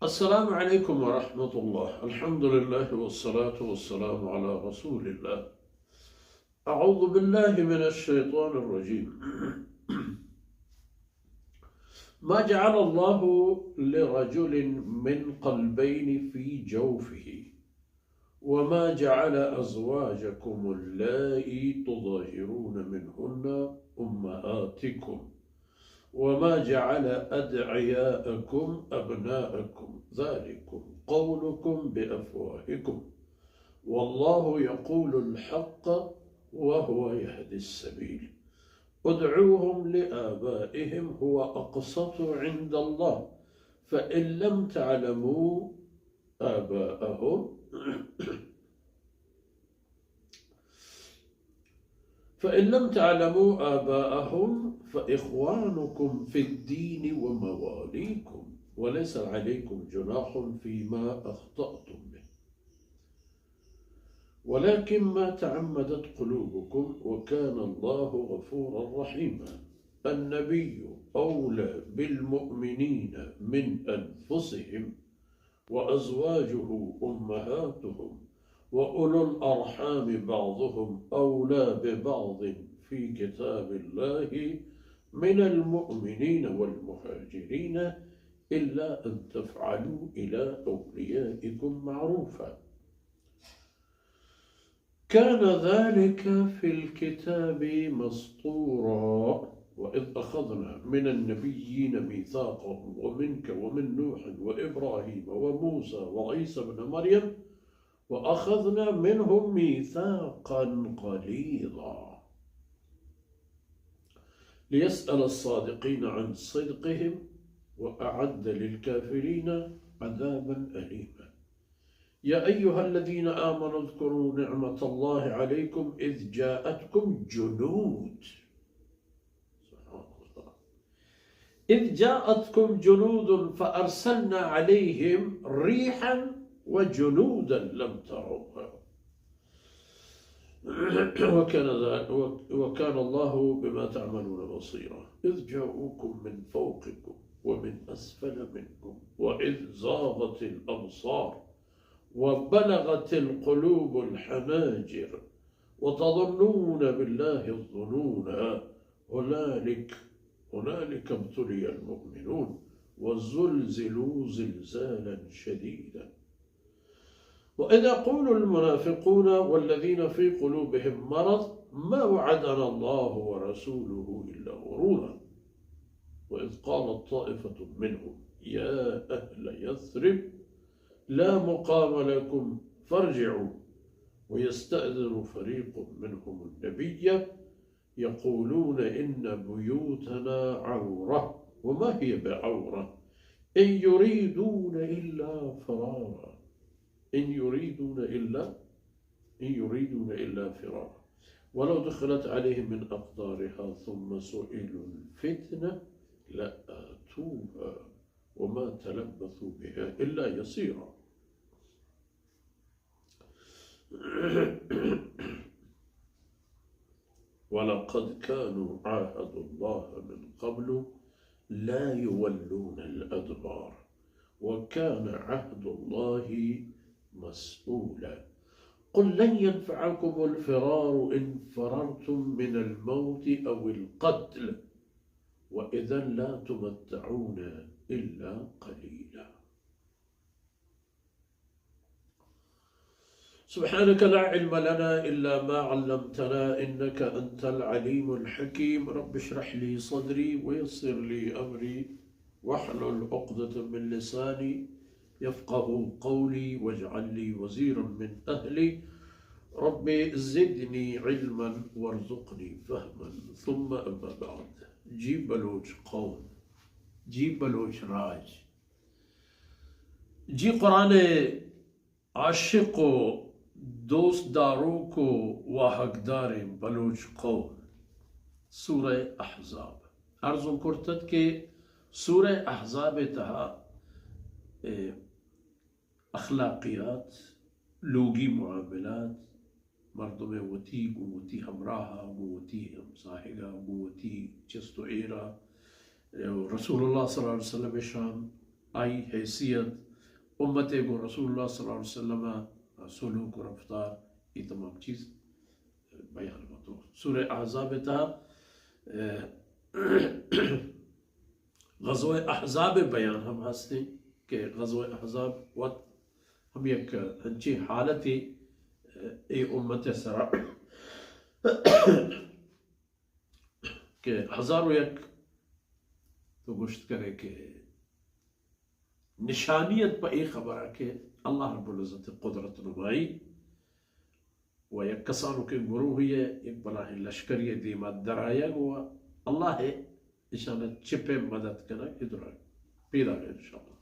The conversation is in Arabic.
السلام عليكم ورحمة الله. الحمد لله والصلاة والسلام على رسول الله. أعوذ بالله من الشيطان الرجيم. ما جعل الله لرجل من قلبين في جوفه وما جعل أزواجكم اللائي تظاهرون منهن أمهاتكم وما جعل أدعياءكم أبناءكم ذلكم قولكم بأفواهكم والله يقول الحق وهو يهدي السبيل ادعوهم لآبائهم هو أقسط عند الله فإن لم تعلموا آباءهم فإخوانكم في الدين ومواليكم وليس عليكم جناح فيما أخطأتم به ولكن ما تعمدت قلوبكم وكان الله غفورا رحيما. النبي أولى بالمؤمنين من أنفسهم وأزواجه أمهاتهم وأولو الأرحام بعضهم أولى ببعض في كتاب الله من المؤمنين والمهاجرين إلا أن تفعلوا إلى أوليائكم معروفا كان ذلك في الكتاب مسطورا. وإذ أخذنا من النبيين ميثاقهم ومنك ومن نوح وإبراهيم وموسى وعيسى بن مريم وأخذنا منهم ميثاقا غليظا ليسأل الصادقين عن صدقهم وأعد للكافرين عذابا أليما. يا أيها الذين آمنوا اذكروا نعمة الله عليكم إذ جاءتكم جنود فأرسلنا عليهم ريحا وجنودا لم تروها وكان الله بما تعملون بصيرا. إذ جاءوكم من فوقكم ومن أسفل منكم وإذ زاغت الأبصار وبلغت القلوب الحناجر وتظنون بالله الظنونا هنالك ابتلي المؤمنون وزلزلوا زلزالا شديدا. وإذ يقول المنافقون والذين في قلوبهم مرض ما وعدنا الله ورسوله إلا غرورا. وإذ قالت طائفة منهم يا أهل يثرب لا مقام لكم فارجعوا ويستأذن فريق منهم النبي يقولون إن بيوتنا عورة وما هي بعورة إن يريدون إلا فرارا ولو دخلت عليهم من أقدارها ثم سئلوا الفتنة لآتوها وما تلبثوا بها إلا يسيرا. ولقد كانوا عاهدوا الله من قبل لا يولون الأدبار وكان عهد الله مسؤولا. قل لن ينفعكم الفرار إن فررتم من الموت أو القتل وإذا لا تمتعون إلا قليلا. سبحانك لا علم لنا إلا ما علمتنا إنك أنت العليم الحكيم. رب اشرح لي صدري ويسر لي أمري واحلل عقدة من لساني يفقه قولي واجعل لي وزيرا من أهلي. ربي زدني علما وارزقني فهما. ثم أما بعد. جی بلوچ قوم، جی بلوچ راج، جی قرآن عاشق و دوست داروں کو و حقدار بلوچ قوم. سورة أحزاب أرزم كرتت كي سورة أحزاب تها أخلاقيات لوگی معاملات مردم وتی قوتی همراها قوتی همساحقا قوتی چست و عیرا رسول الله صلی اللہ علیہ وسلم شان آئی حیثیت امت کو رسول اللہ صلی اللہ علیہ وسلم سلوک و رفتار یہ تمام چیز بیان ہو. تو سورہ احزاب تھا غزوہ احزاب بیان ہم ہستے کہ غزوہ احزاب وقت ہم یک ہنچی حالتی ای امت سرا کہ ہزاروں یک تو گشت کرے کہ نشانیت پہ ایک خبر ہے کہ اللہ رب العزت قدرت نمائی و یک کسانو کے گروہ ہوئی ہے ایک بلا ہے لشکری دیمت در آیا ہوا اللہ ہے اشانہ چپے مدد کرنا ادھر پیدا ہے انشاءاللہ.